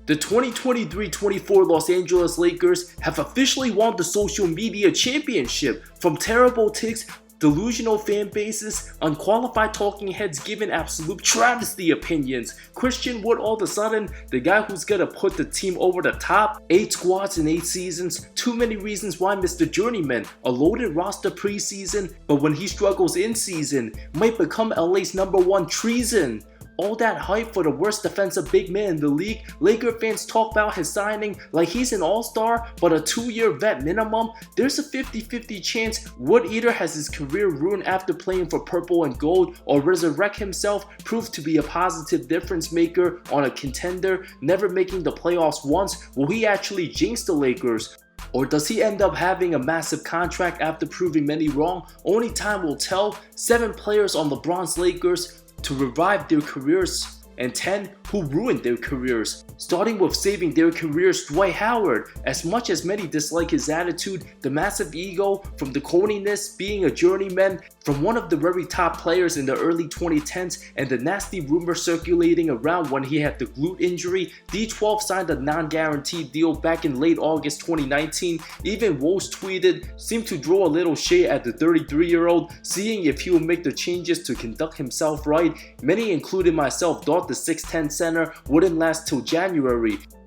The 2023-24 Los Angeles Lakers have officially won the social media championship. From terrible takes, delusional fan bases, unqualified talking heads giving absolute travesty opinions, Christian Wood all of a sudden, the guy who's gonna put the team over the top, 8 squads in 8 seasons, too many reasons why Mr. Journeyman, a loaded roster preseason, but when he struggles in season, might become LA's #1 treason. All that hype for the worst defensive big man in the league, Laker fans talk about his signing like he's an all-star but a 2-year vet minimum. There's a 50-50 chance Wood either has his career ruined after playing for purple and gold or resurrect himself, prove to be a positive difference maker on a contender, never making the playoffs once. Will he actually jinx the Lakers? Or does he end up having a massive contract after proving many wrong? Only time will tell. 7 players on LeBron's Lakers to revive their careers, and 10 who ruined their careers. Starting with saving their careers, Dwight Howard. As much as many dislike his attitude, the massive ego, from the corniness, being a journeyman, from one of the very top players in the early 2010s, and the nasty rumor circulating around when he had the glute injury, D12 signed a non-guaranteed deal back in late August 2019. Even Woj tweeted, seemed to draw a little shade at the 33-year-old, seeing if he will make the changes to conduct himself right. Many, including myself, thought the 6'10 center wouldn't last till January.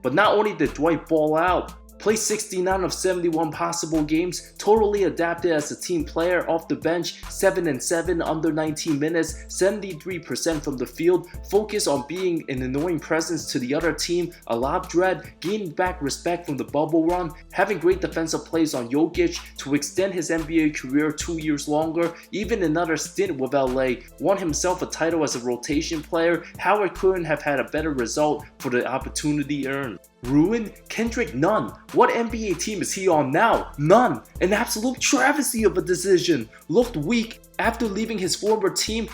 But not only did Dwight ball out, played 69 of 71 possible games, totally adapted as a team player off the bench, 7-7 under 19 minutes, 73% from the field, focused on being an annoying presence to the other team, a lob dread, gaining back respect from the bubble run, having great defensive plays on Jokic to extend his NBA career 2 years longer, even another stint with LA, won himself a title as a rotation player. Howard couldn't have had a better result for the opportunity earned. Ruin? Kendrick, none. What NBA team is he on now? None. An absolute travesty of a decision. Looked weak after leaving his former team,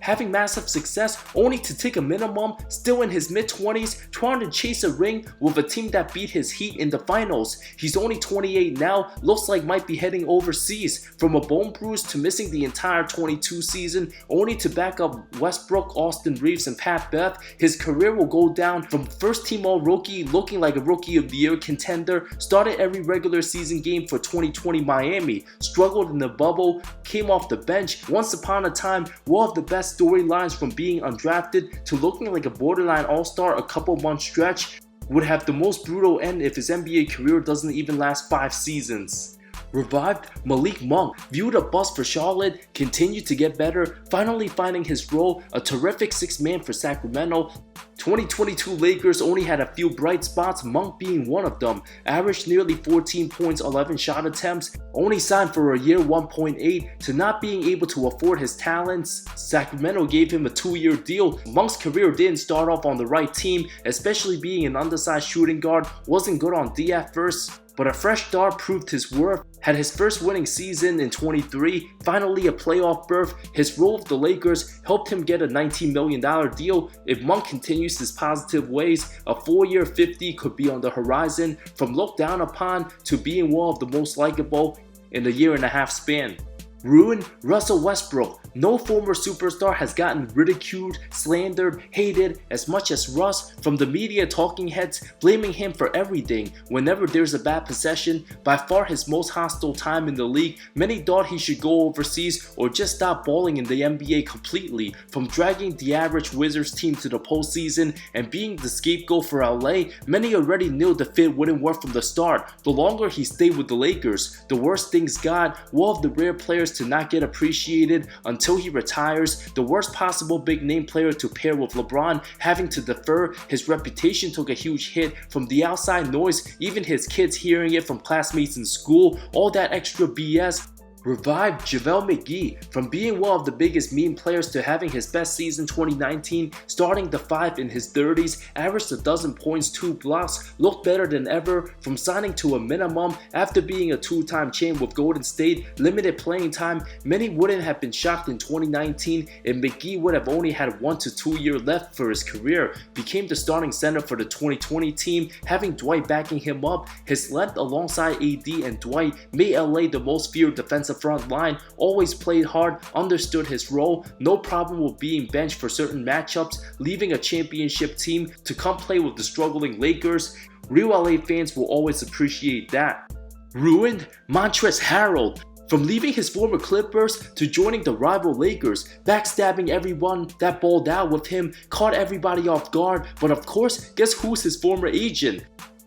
having massive success only to take a minimum, still in his mid-20s, trying to chase a ring with a team that beat his Heat in the finals. He's only 28 now, looks like might be heading overseas. From a bone bruise to missing the entire 22 season, only to back up Westbrook, Austin Reeves, and Pat Bev, his career will go down from first team all-rookie, looking like a rookie of the year contender, started every regular season game for 2020 Miami, struggled in the bubble, came off the bench, once upon a time one of the best storylines, from being undrafted to looking like a borderline all-star a couple months stretch, would have the most brutal end if his NBA career doesn't even last 5 seasons. Revived? Malik Monk, viewed a bust for Charlotte, continued to get better, finally finding his role, a terrific 6th man for Sacramento. 2022 Lakers only had a few bright spots, Monk being one of them. Averaged nearly 14 points, 11 shot attempts, only signed for a year 1.8 to not being able to afford his talents. Sacramento gave him a 2-year deal. Monk's career didn't start off on the right team, especially being an undersized shooting guard, wasn't good on D at first, but a fresh start proved his worth. Had his first winning season in 23, finally a playoff berth. His role with the Lakers helped him get a $19 million deal. If Monk continues his positive ways, a 4-year $50 could be on the horizon, from looked down upon to being one of the most likable in the year-and-a-half span. Ruin? Russell Westbrook. No former superstar has gotten ridiculed, slandered, hated as much as Russ, from the media talking heads blaming him for everything whenever there's a bad possession. By far his most hostile time in the league, many thought he should go overseas or just stop balling in the NBA completely. From dragging the average Wizards team to the postseason and being the scapegoat for LA, many already knew the fit wouldn't work from the start. The longer he stayed with the Lakers, the worse things got. One of the rare players to not get appreciated until he retires, the worst possible big name player to pair with LeBron, having to defer. His reputation took a huge hit from the outside noise, even his kids hearing it from classmates in school, all that extra BS. Revived? JaVale McGee. From being one of the biggest meme players to having his best season 2019, starting the 5 in his 30s, averaged 12 points, 2 blocks, looked better than ever. From signing to a minimum after being a 2-time champ with Golden State, limited playing time, many wouldn't have been shocked in 2019 if McGee would have only had 1 to 2 years left for his career. Became the starting center for the 2020 team, having Dwight backing him up. His length alongside AD and Dwight made LA the most feared defensive front line, always played hard, understood his role, no problem with being benched for certain matchups, leaving a championship team to come play with the struggling Lakers. Real LA fans will always appreciate that. Ruined? Montrezl Harrell. From leaving his former Clippers to joining the rival Lakers, backstabbing everyone that balled out with him, caught everybody off guard, but of course, guess who's his former agent?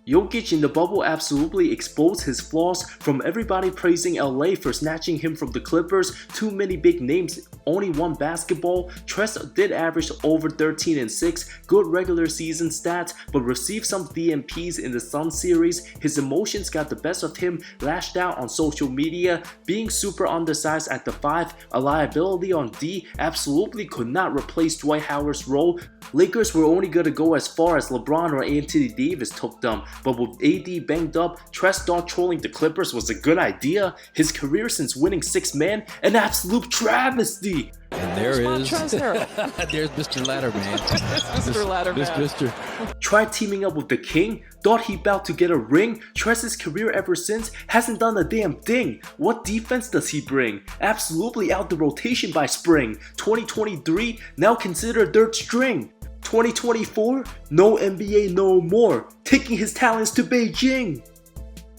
Jokic in the bubble absolutely exposed his flaws, from everybody praising LA for snatching him from the Clippers, too many big names, only one basketball. Trez did average over 13 and 6, good regular season stats, but received some DMPs in the Sun series. His emotions got the best of him, lashed out on social media, being super undersized at the 5, a liability on D, absolutely could not replace Dwight Howard's role. Lakers were only going to go as far as LeBron or Anthony Davis took them, but with AD banged up, Trez thought trolling the Clippers was a good idea. His career since winning 6 man, an absolute travesty. And there's Mr. Ladderman. Mr. Ladderman. Tried teaming up with the King, thought he about to get a ring. Trez's career ever since hasn't done a damn thing. What defense does he bring? Absolutely out the rotation by spring. 2023, now considered third string. 2024, no NBA no more, taking his talents to Beijing.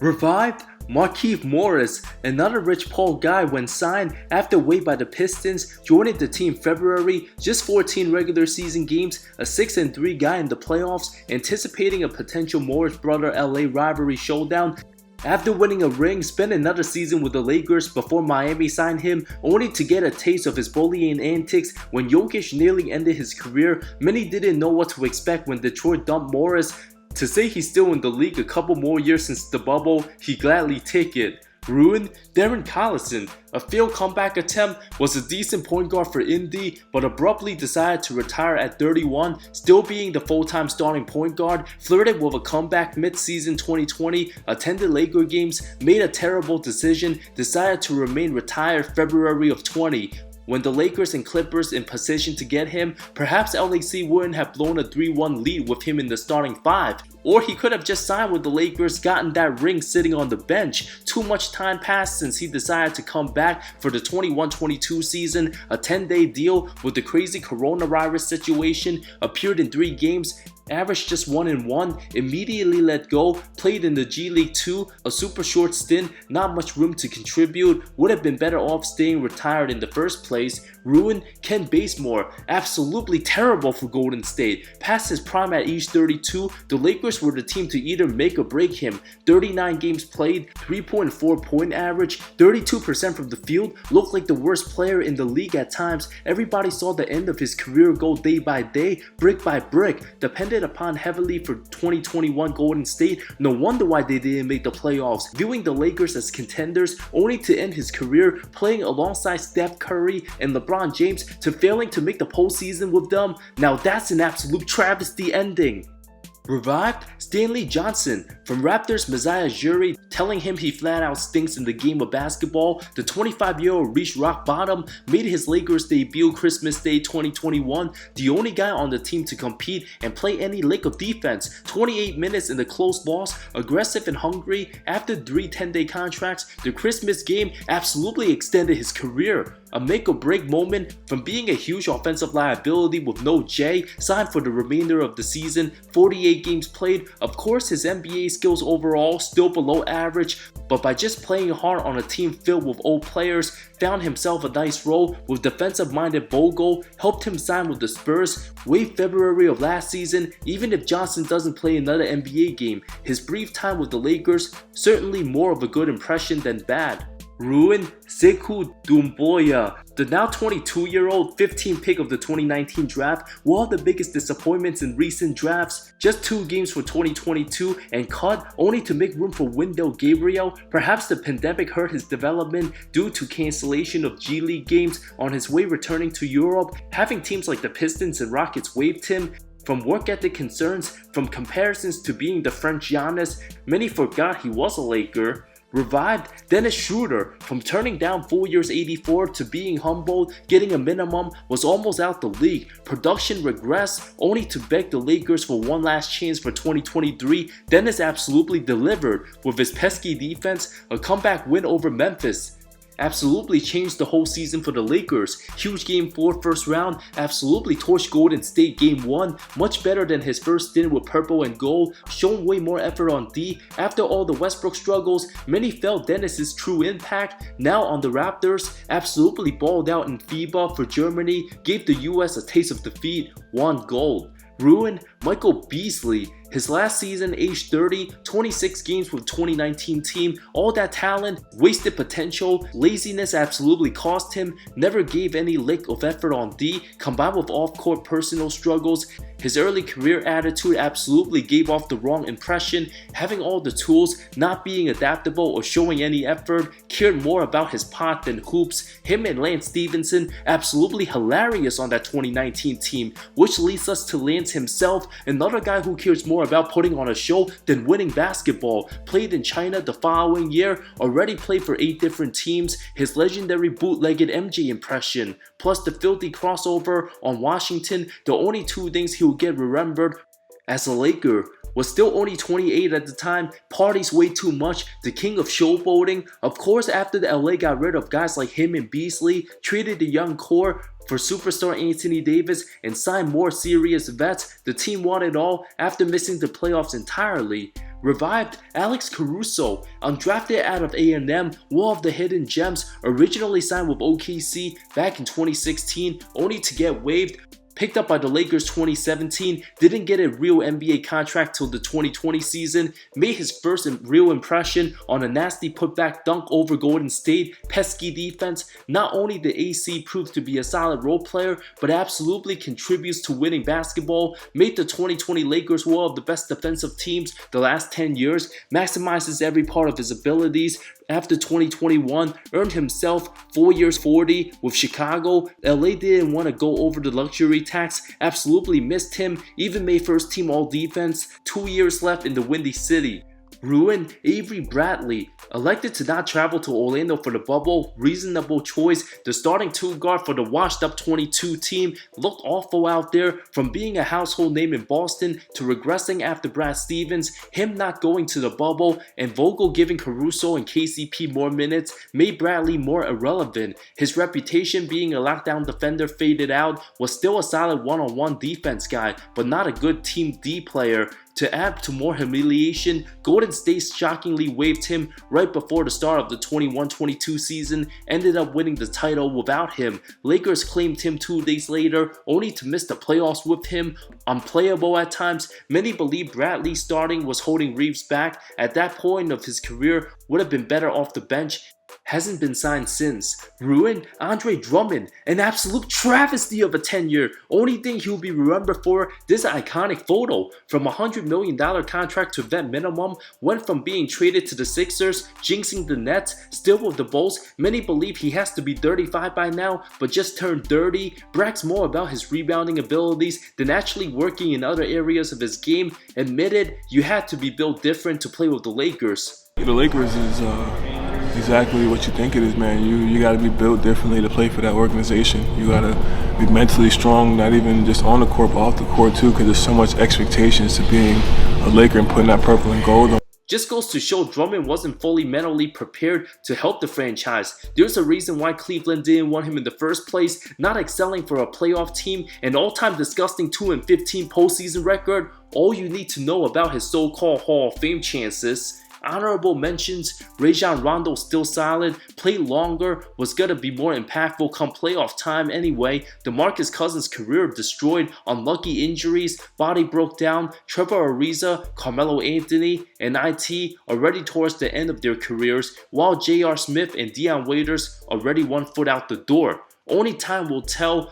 Revived? Markieff Morris, another Rich Paul guy when signed after waived by the Pistons, joining the team February, just 14 regular season games, a 6-3 guy in the playoffs, anticipating a potential Morris brother LA rivalry showdown. After winning a ring, spent another season with the Lakers before Miami signed him, only to get a taste of his bullying antics when Jokic nearly ended his career. Many didn't know what to expect when Detroit dumped Morris. To say he's still in the league a couple more years since the bubble, he'd gladly take it. Ruined? Darren Collison. A failed comeback attempt, was a decent point guard for Indy, but abruptly decided to retire at 31, still being the full-time starting point guard, flirted with a comeback mid-season 2020, attended Laker games, made a terrible decision, decided to remain retired February of 20. When the Lakers and Clippers in position to get him, perhaps LAC wouldn't have blown a 3-1 lead with him in the starting 5. Or he could have just signed with the Lakers, gotten that ring sitting on the bench. Too much time passed since he decided to come back for the 21-22 season, a 10-day deal with the crazy coronavirus situation, appeared in 3 games, averaged just 1-1, immediately let go, played in the G League 2, a super short stint, not much room to contribute, would have been better off staying retired in the first place. Ruined? Ken Bazemore, absolutely terrible for Golden State. Past his prime at age 32, the Lakers were the team to either make or break him. 39 games played, 3.4 point average, 32% from the field, looked like the worst player in the league at times. Everybody saw the end of his career go day by day, brick by brick, depended upon heavily for 2021 Golden State. No wonder why they didn't make the playoffs. Viewing the Lakers as contenders, only to end his career playing alongside Steph Curry and LeBron James, to failing to make the postseason with them. Now that's an absolute travesty ending. Revived? Stanley Johnson. From Raptors Messiah Ujiri telling him he flat out stinks in the game of basketball, the 25-year-old reached rock bottom, made his Lakers debut Christmas Day 2021, the only guy on the team to compete and play any lick of defense. 28 minutes in the close loss, aggressive and hungry. After 3 10-day contracts, the Christmas game absolutely extended his career. A make or break moment, from being a huge offensive liability with no J, signed for the remainder of the season, 48 games played. Of course his NBA skills overall still below average, but by just playing hard on a team filled with old players, found himself a nice role with defensive-minded Vogel, helped him sign with the Spurs, waived February of last season. Even if Johnson doesn't play another NBA game, his brief time with the Lakers, certainly more of a good impression than bad. Ruined? Sekou Doumbouya. The now 22-year-old 15th pick of the 2019 draft, one of the biggest disappointments in recent drafts. Just 2 games for 2022 and cut only to make room for Wendell Gabriel. Perhaps the pandemic hurt his development due to cancellation of G League games on his way returning to Europe. Having teams like the Pistons and Rockets waived him. From work ethic concerns, from comparisons to being the French Giannis, many forgot he was a Laker. Revived? Dennis Schroeder. From turning down full year's 84 to being humbled, getting a minimum, was almost out the league. Production regressed, only to beg the Lakers for one last chance for 2023. Dennis absolutely delivered with his pesky defense, a comeback win over Memphis. absolutely changed the whole season for the Lakers. Huge Game 4 first round, absolutely torched Golden State Game 1, much better than his first stint with purple and gold, shown way more effort on D. After all the Westbrook struggles, many felt Dennis's true impact. Now on the Raptors, absolutely balled out in FIBA for Germany, gave the US a taste of defeat, won gold. Ruined Michael Beasley. His last season, age 30, 26 games with 2019 team, all that talent, wasted potential, laziness absolutely cost him, never gave any lick of effort on D, combined with off-court personal struggles. His early career attitude absolutely gave off the wrong impression, having all the tools, not being adaptable or showing any effort, cared more about his pot than hoops. Him and Lance Stevenson absolutely hilarious on that 2019 team, which leads us to Lance himself, another guy who cares more about putting on a show than winning basketball. Played in China the following year, already played for 8 different teams, his legendary bootlegged MJ impression, plus the filthy crossover on Washington, the only 2 things he will get remembered as a Laker. Was still only 28 at the time, parties way too much, the king of showboating. Of course, after the LA got rid of guys like him and Beasley, traded the young core for superstar Anthony Davis and signed more serious vets, the team won it all after missing the playoffs entirely. Revived Alex Caruso, undrafted out of A&M, one of the hidden gems, originally signed with OKC back in 2016, only to get waived. Picked up by the Lakers 2017, didn't get a real NBA contract till the 2020 season, made his first real impression on a nasty putback dunk over Golden State, pesky defense. Not only did AC prove to be a solid role player, but absolutely contributes to winning basketball, made the 2020 Lakers one of the best defensive teams the last 10 years, maximizes every part of his abilities. After 2021, earned himself 4 years $40 with Chicago. LA didn't want to go over the luxury tax, absolutely missed him, even made first team all defense, 2 years left in the Windy City. Ruined Avery Bradley, elected to not travel to Orlando for the bubble, reasonable choice. The starting 2 guard for the washed up 22 team looked awful out there, from being a household name in Boston to regressing after Brad Stevens. Him not going to the bubble and Vogel giving Caruso and KCP more minutes made Bradley more irrelevant. His reputation being a lockdown defender faded out, was still a solid one-on-one defense guy, but not a good team D player. To add to more humiliation, Golden State shockingly waived him right before the start of the 21-22 season, ended up winning the title without him. Lakers claimed him 2 days later, only to miss the playoffs with him. Unplayable at times, many believe Bradley starting was holding Reeves back. At that point of his career, would have been better off the bench. Hasn't been signed since. Ruined Andre Drummond, an absolute travesty of a tenure. Only thing he'll be remembered for, this iconic photo. From a $100 million contract to vet minimum, went from being traded to the Sixers, jinxing the Nets, still with the Bulls. Many believe he has to be 35 by now, but just turned 30. Brags more about his rebounding abilities than actually working in other areas of his game. Admitted you had to be built different to play with the Lakers. The Lakers is exactly what you think it is, man. You got to be built differently to play for that organization. You got to be mentally strong, not even just on the court, but off the court too, because there's so much expectations to being a Laker and putting that purple and gold on. Just goes to show Drummond wasn't fully mentally prepared to help the franchise. There's a reason why Cleveland didn't want him in the first place, not excelling for a playoff team, an all-time disgusting 2-15 postseason record. All you need to know about his so-called Hall of Fame chances. Honorable mentions, Rajon Rondo still solid, played longer, was gonna be more impactful come playoff time anyway. DeMarcus Cousins' career destroyed, unlucky injuries, body broke down. Trevor Ariza, Carmelo Anthony, and IT already towards the end of their careers, while J.R. Smith and Dion Waiters already 1 foot out the door. Only time will tell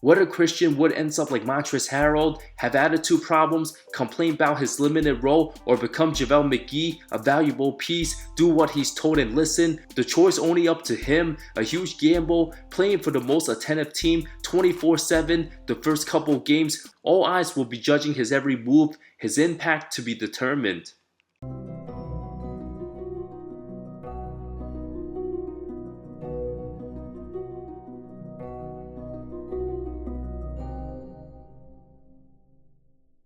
whether Christian Wood ends up like Montrezl Harrell, have attitude problems, complain about his limited role, or become JaVale McGee, a valuable piece, do what he's told and listen. The choice only up to him, a huge gamble, playing for the most attentive team 24/7 the first couple games. All eyes will be judging his every move, his impact to be determined.